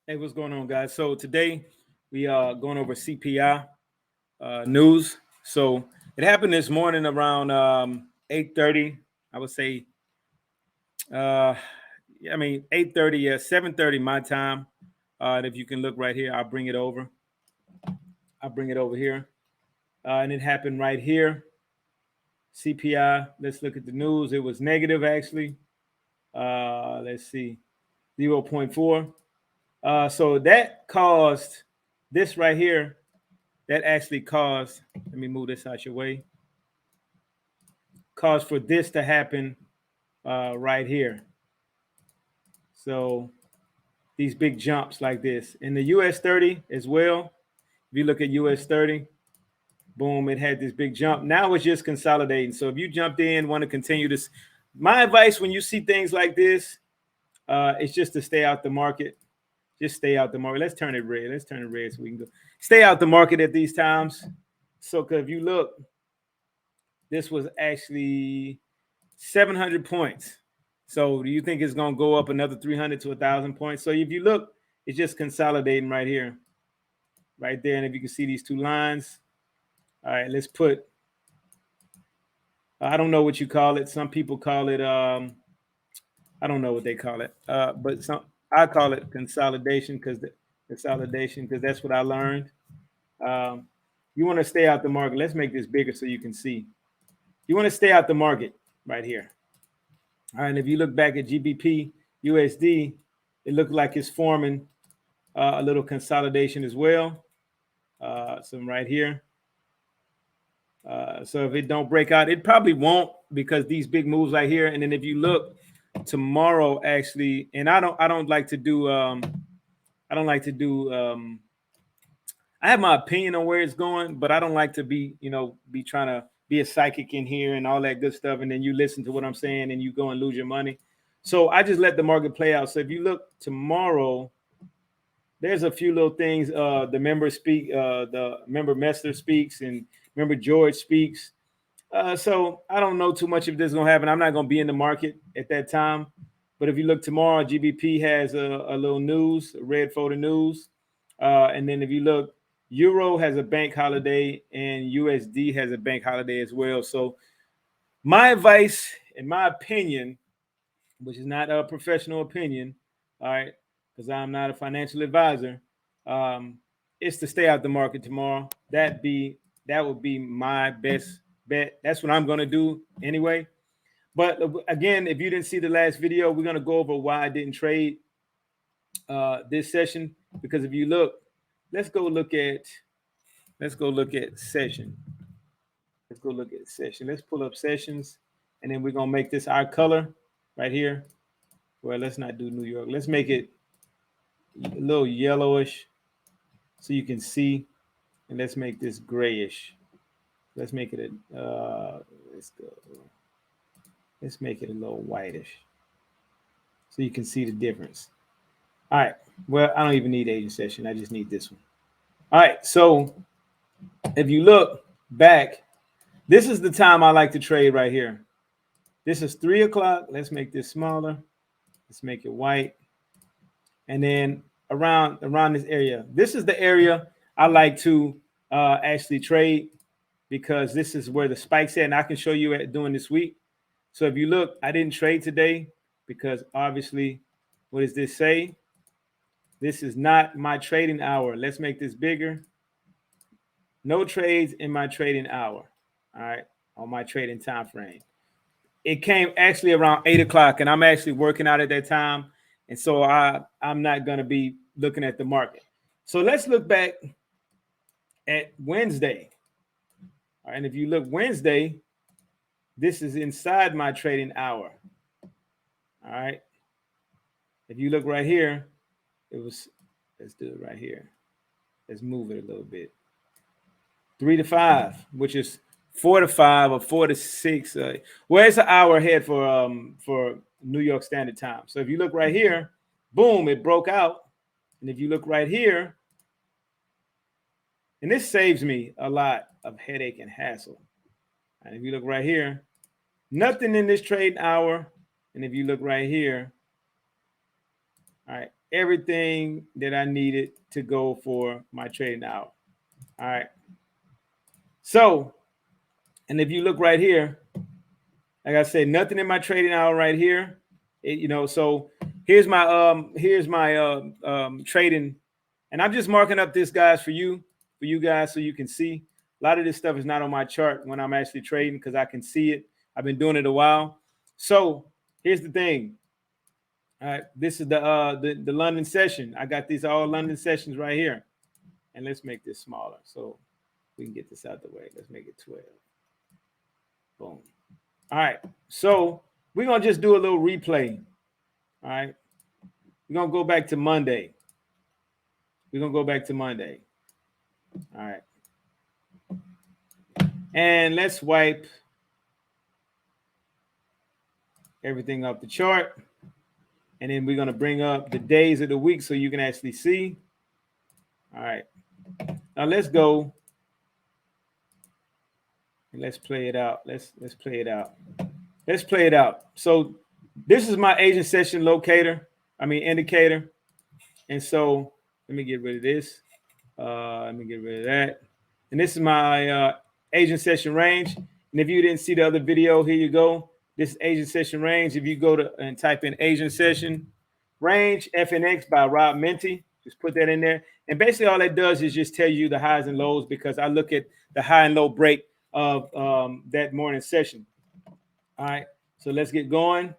Hey, what's going on, guys? So today we are going over CPI news. So it happened this morning around 8:30. I would say, uh, 8:30, 7:30 my time. And if you can look right here, I'll bring it over. I'll bring it over here. And it happened right here. CPI. Let's look at the news. It was negative actually. Let's see, 0.4. So that caused this right here. That actually caused, let me move this out your way, caused for this to happen right here. So these big jumps like this. In the US 30 as well, if you look at US 30, boom, it had this big jump. Now it's just consolidating. So if you jumped in, want to continue this, my advice when you see things like this, it's just to stay out the market. Just stay out the market. Let's turn it red. Let's turn it red so we can go. Stay out the market at these times. So if you look, this was actually 700 points. So do you think it's going to go up another 300 to 1,000 points? So if you look, it's just consolidating right here, right there. And if you can see these two lines, all right, let's put, I don't know what you call it. Some people call it, I don't know what they call it, but I call it consolidation because that's what I learned. You want to stay out the market. Let's make this bigger so you can see. You want to stay out the market right here. All right, and if you look back at GBP USD, it looked like it's forming a little consolidation as well. Some right here. So if it don't break out, it probably won't because these big moves right here. And then if you look tomorrow, actually, and I don't like to do I have my opinion on where it's going, but I don't like to be trying to be a psychic in here and all that good stuff. And then you listen to what I'm saying and you go and lose your money. So I just let the market play out. So if you look tomorrow, there's a few little things. The member Mester speaks and member George speaks. So I don't know too much if this is going to happen. I'm not going to be in the market at that time. But if you look tomorrow, GBP has a little news, a red folder news. And then if you look, Euro has a bank holiday and USD has a bank holiday as well. So my advice, in my opinion, which is not a professional opinion, all right, because I'm not a financial advisor, is to stay out the market tomorrow. That would be my best bet. That's what I'm going to do anyway. But again, if you didn't see the last video, we're going to go over why I didn't trade this session. Because if you look, let's go look at session. Let's go look at session. Let's pull up sessions, and then we're gonna make this our color right here. Well, let's not do New York. Let's make it a little yellowish so you can see, and let's make this grayish. Let's make it let's make it a little whitish so you can see the difference. All right. Well, I don't even need Asian session. I just need this one. All right. So if you look back, this is the time I like to trade right here. This is 3 o'clock. Let's make this smaller. Let's make it white. And then around this area, this is the area I like to actually trade because this is where the spike's at. And I can show you doing this week. So if you look, I didn't trade today because obviously, what does this say? This is not my trading hour. Let's make this bigger. No trades in my trading hour. All right, on my trading time frame. It came actually around 8 o'clock, and I'm actually working out at that time. And so I'm not going to be looking at the market. So let's look back at Wednesday. All right, and if you look Wednesday, this is inside my trading hour. All right. If you look right here, let's do it right here. Let's move it a little bit. 3 to 5, which is 4 to 5 or 4 to 6. Well, it's an hour ahead for New York Standard Time. So if you look right here, boom, it broke out. And if you look right here, and this saves me a lot of headache and hassle. And if you look right here, nothing in this trading hour. And if you look right here, All right, everything that I needed to go for my trading hour. All right. So, and if you look right here, like I said, nothing in my trading hour right here. So here's my trading, and I'm just marking up this guys for you guys so you can see. A lot of this stuff is not on my chart when I'm actually trading because I can see it. I've been doing it a while. So here's the thing. All right, this is the London session. I got these all London sessions right here, and let's make this smaller so we can get this out the way. Let's make it 12. Boom. All right, so we're gonna just do a little replay. All right, we're gonna go back to Monday. All right, and let's wipe everything off the chart, and then we're gonna bring up the days of the week so you can actually see. All right, now let's go and let's play it out. Let's play it out. Let's play it out. So this is my agent session indicator. And so let me get rid of this. Let me get rid of that. And this is my agent session range. And if you didn't see the other video, here you go. This is agent session range. If you go to and type in agent session range, FNX by Rob Minty, just put that in there. And basically all that does is just tell you the highs and lows because I look at the high and low break of that morning session. All right, so let's get going.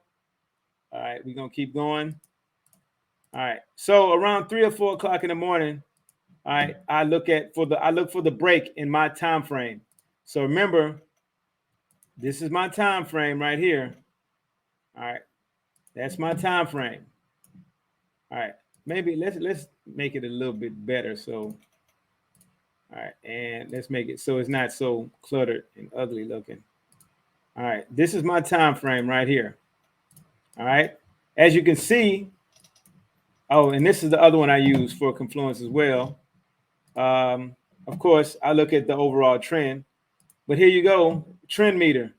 All right, we're gonna keep going. All right, so around 3 or 4 o'clock in the morning, all right, I look for the break in my time frame. So remember, this is my time frame right here. All right, that's my time frame. All right, maybe let's make it a little bit better. So, all right, and let's make it so it's not so cluttered and ugly looking. All right, this is my time frame right here. All right, as you can see, oh, and this is the other one I use for Confluence as well. Of course, I look at the overall trend, but here you go, trend meter.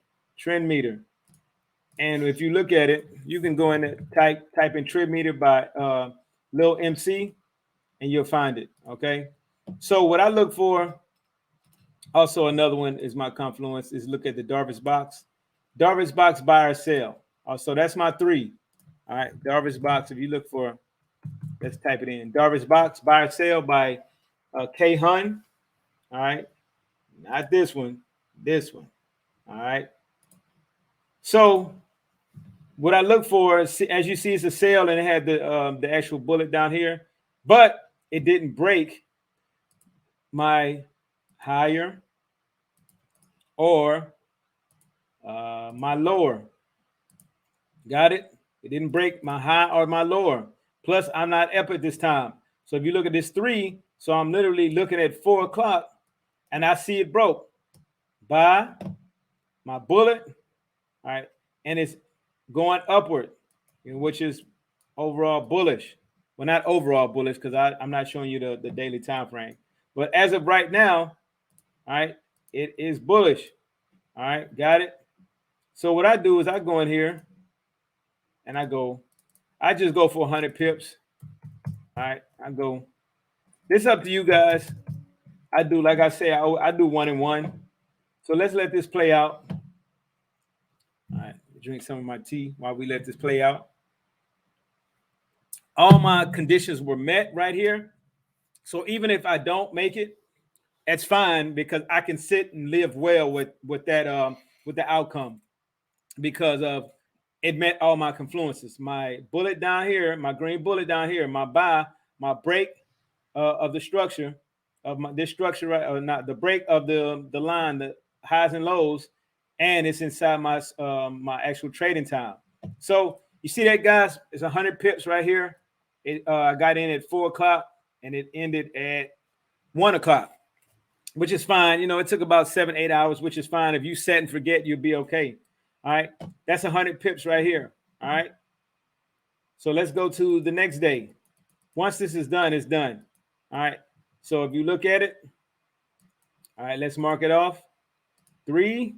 And if you look at it, you can go in and type in trend meter by Lil MC, and you'll find it. Okay, so what I look for. Also, another one is my Confluence is look at the Darvish box. Darvish box buy or sell. So that's my 3. All right, Darvish box. If you look for, let's type it in. Darvish box buy or sell by K Hun. All right, not this one. This one. All right. So what I look for, as you see, it's a sale, and it had the actual bullet down here, but it didn't break my higher or my lower. Got it? It didn't break my high or my lower. Plus, I'm not up at this time. So if you look at this 3, so I'm literally looking at 4 o'clock, and I see it broke by my bullet. All right, and it's going upward, which is overall bullish. Well, not overall bullish because I'm not showing you the daily time frame. But as of right now, all right, it is bullish. All right, got it? So what I do is I go in here and I just go for 100 pips. All right, I go. This is up to you guys. I do, like I say, I do 1 and 1. So let's let this play out. All right, drink some of my tea while we let this play out. All my conditions were met right here. So even if I don't make it, that's fine because I can sit and live well with that with the outcome because of it met all my confluences. My bullet down here, my green bullet down here, my buy, my break of the structure of this structure, right? Or not the break of the line, the highs and lows, and it's inside my my actual trading time. So you see that, guys? It's 100 pips right here. I got in at 4 o'clock and it ended at 1 o'clock, which is fine. It took about 7-8 hours, which is fine. If you set and forget, you'll be okay. All right, that's 100 pips right here. All right, so let's go to the next day. Once this is done, it's done. All right, so if you look at it, all right, let's mark it off. 3,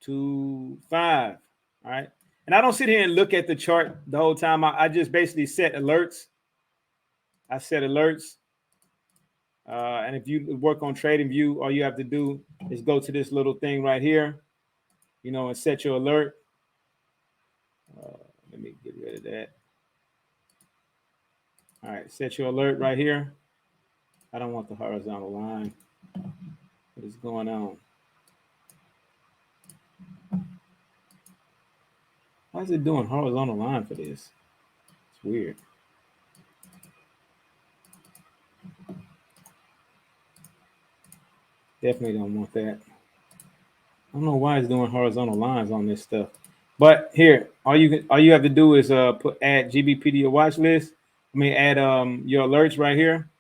2, 5. All right, And I don't sit here and look at the chart the whole time. I just basically set alerts. I set alerts. And if you work on Trading View, all you have to do is go to this little thing right here, you know, and set your alert. Let me get rid of that. All right, set your alert right here. I don't want the horizontal line. What is going on? Why is it doing horizontal line for this? It's weird. Definitely don't want that. I don't know why it's doing horizontal lines on this stuff. But here, all you have to do is add GBP to your watch list. I mean, add your alerts right here,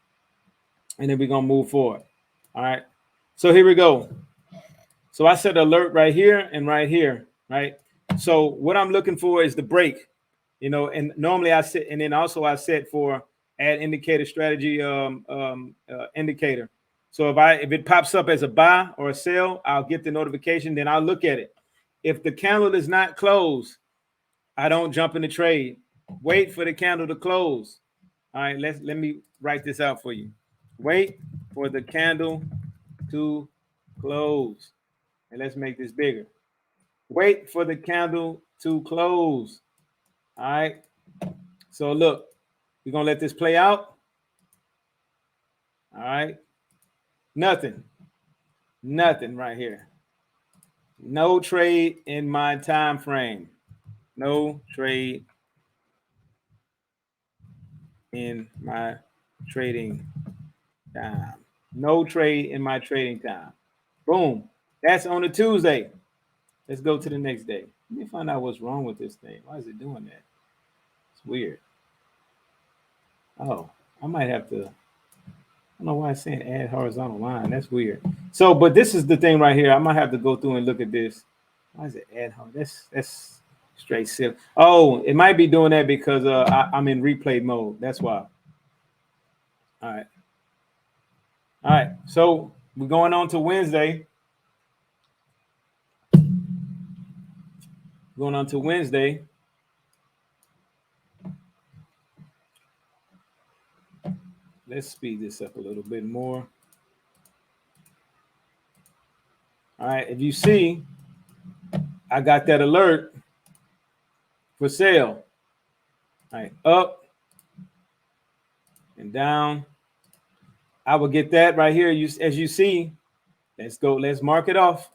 and then we're gonna move forward. All right. So here we go. So I set alert right here and right here, right? So what I'm looking for is the break, you know, and normally I set, and then also I set for add indicator strategy indicator. So if it pops up as a buy or a sell, I'll get the notification, then I'll look at it. If the candle is not closed, I don't jump in the trade. Wait for the candle to close. All right, let me write this out for you. Wait for the candle to close. And let's make this bigger. Wait for the candle to close. All right. So look, we're going to let this play out. All right. Nothing right here. No trade in my time frame. No trade in my trading time. No trade in my trading time. Boom. That's on a Tuesday. Let's go to the next day. Let me find out what's wrong with this thing. Why is it doing that? It's weird. Oh, I might have to. I don't know why it's saying add horizontal line. That's weird. So, but this is the thing right here. I might have to go through and look at this. Why is it add horizontal? That's straight silly. Oh, it might be doing that because I'm in replay mode. That's why. All right. All right. So we're going on to Wednesday. Going on to Wednesday. Let's speed this up a little bit more. All right. If you see, I got that alert for sale. All right. Up and down. I will get that right here. As you see, let's go. Let's mark it off.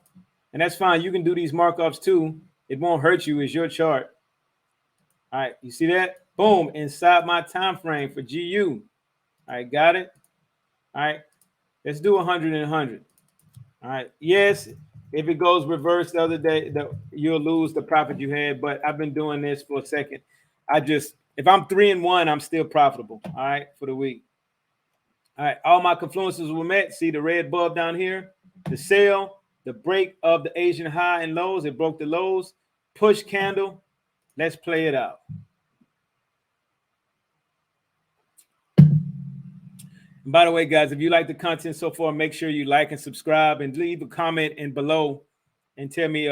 And that's fine. You can do these markups too. It won't hurt you. It's your chart. All right. You see that? Boom. Inside my time frame for GU. All right. Got it. All right. Let's do 100 and 100. All right. Yes. If it goes reverse the other day, you'll lose the profit you had. But I've been doing this for a second. If I'm 3 and 1, I'm still profitable. All right. For the week. All right. All my confluences were met. See the red bulb down here? The sell, the break of the Asian high and lows. It broke the lows. Push candle. Let's play it out. And by the way, guys, if you like the content so far, make sure you like and subscribe and leave a comment in below and tell me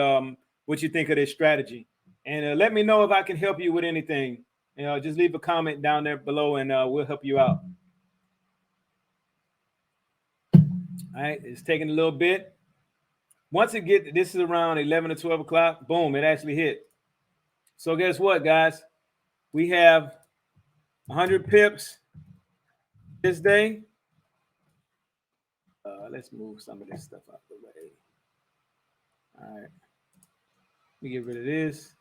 what you think of this strategy. And let me know if I can help you with anything. You know, just leave a comment down there below and we'll help you out. All right, it's taking a little bit. Once it gets, this is around 11 or 12 o'clock, boom, it actually hit. So guess what, guys? We have 100 pips this day. Let's move some of this stuff out the way. All right. Let me get rid of this.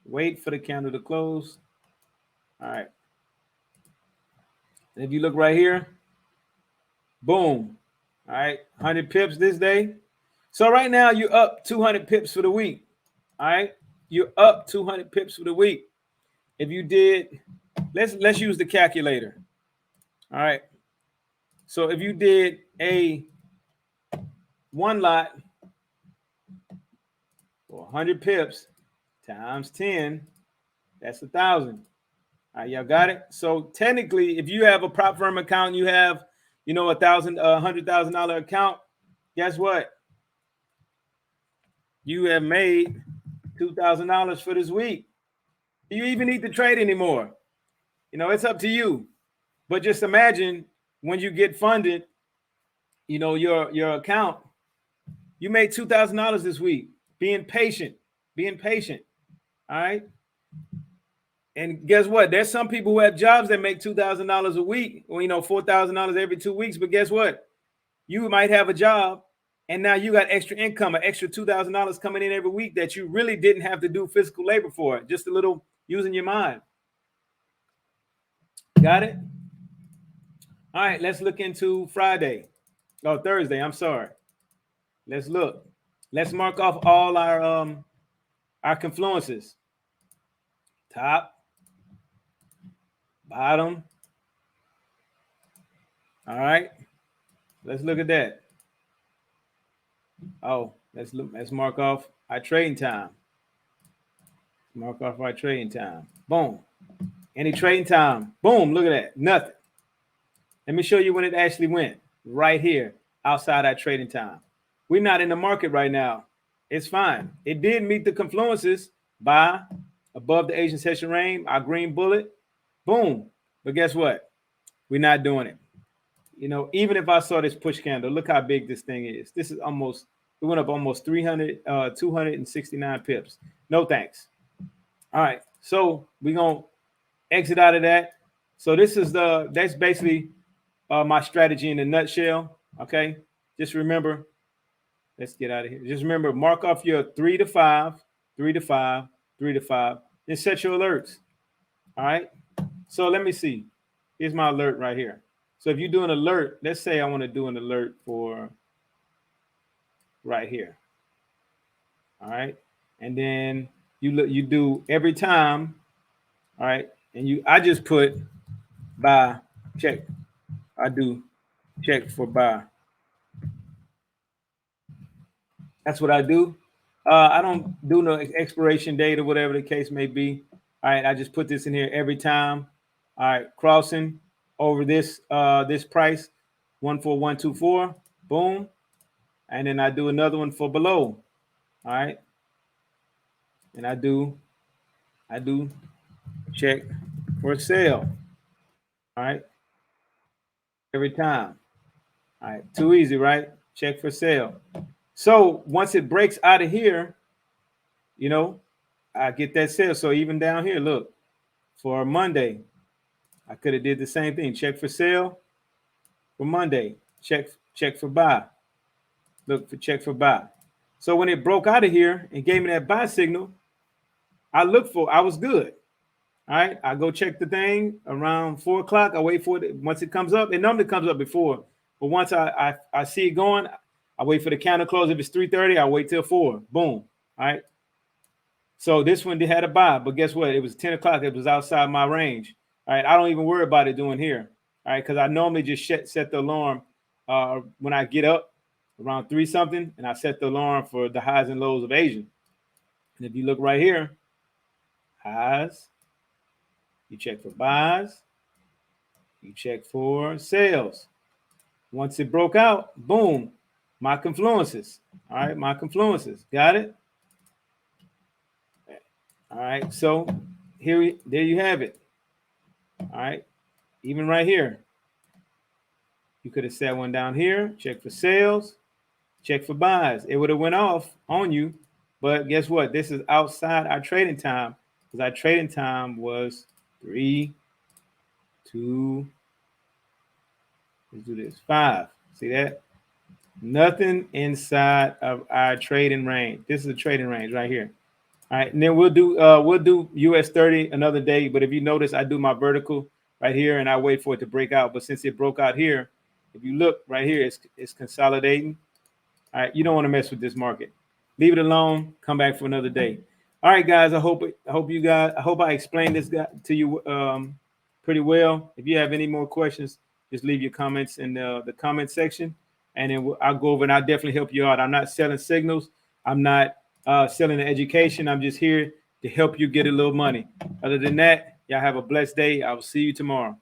Wait for the candle to close. All right. And if you look right here, boom. All right. 100 pips this day. So right now you're up 200 pips for the week. All right. You're up 200 pips for the week. If you did, let's use the calculator. All right. So if you did a one lot for 100 pips times 10, that's 1,000. All right, y'all got it. So technically, if you have a prop firm account, you have, you know, $100,000 account. Guess what? You have made $2,000 for this week. Do you even need to trade anymore? You know, it's up to you. But just imagine when you get funded, you know, your account, you made $2,000 this week. Being patient. All right. And guess what? There's some people who have jobs that make $2,000 a week, or, you know, $4,000 every 2 weeks. But guess what? You might have a job and now you got extra income, an extra $2,000 coming in every week that you really didn't have to do physical labor for. Just a little using your mind. Got it? All right, let's look into Friday. Oh, Thursday, I'm sorry. Let's look. Let's mark off all our confluences. Top, bottom. All right. Let's look at that. Oh, let's mark off our trading time. Mark off our trading time. Boom. Any trading time. Boom. Look at that. Nothing. Let me show you when it actually went. Right here, outside our trading time. We're not in the market right now. It's fine. It did meet the confluences by above the Asian session range, our green bullet. Boom. But guess what? We're not doing it. You know, even if I saw this push candle, look how big this thing is. This is almost, we went up almost 269 pips. No thanks. All right. So we're going to exit out of that. So this is that's basically my strategy in a nutshell. Okay. Just remember, let's get out of here. Just remember, mark off your 3 to 5, 3 to 5, 3 to 5, then set your alerts. All right. So let me see. Here's my alert right here. So if you do an alert, let's say I want to do an alert for right here. All right. And then you do every time. All right. And I just put buy check. I do check for buy. That's what I do. I don't do no expiration date or whatever the case may be. All right. I just put this in here every time. All right. Crossing over this this price 14124. Boom. And then I do another one for below. All right. And I do check for sale. All right. Every time. All right. Too easy, right? Check for sale. So once it breaks out of here, you know, I get that sale. So even down here, look, for Monday, I could have did the same thing. Check for sale for Monday. Check for buy. Look for check for buy. So when it broke out of here and gave me that buy signal, I was good. All right. I go check the thing around 4 o'clock. I wait for it. Once it comes up, it normally comes up before. But once I see it going, I wait for the counter close. If it's 3:30, I wait till 4. Boom. All right. So this one had a buy, but guess what? It was 10 o'clock. It was outside my range. All right. I don't even worry about it doing here. All right. Because I normally just set the alarm when I get up around 3 something, and I set the alarm for the highs and lows of Asian. And if you look right here, highs, you check for buys, you check for sales. Once it broke out, boom, my confluences. All right, my confluences. Got it? All right, so there you have it. All right, even right here, you could have set one down here, check for sales, check for buys. It would have went off on you, but guess what? This is outside our trading time, because our trading time was 3, 2, let's do this, 5. See that? Nothing inside of our trading range. This is a trading range right here. All right, and then we'll do US 30 another day. But if you notice, I do my vertical right here and I wait for it to break out. But since it broke out here, if you look right here, it's consolidating. All right, you don't want to mess with this market. Leave it alone. Come back for another day. All right, guys. I hope I explained this to you pretty well. If you have any more questions, just leave your comments in the comment section, and then I'll go over and I'll definitely help you out. I'm not selling signals. I'm not selling the education. I'm just here to help you get a little money. Other than that, y'all have a blessed day. I will see you tomorrow.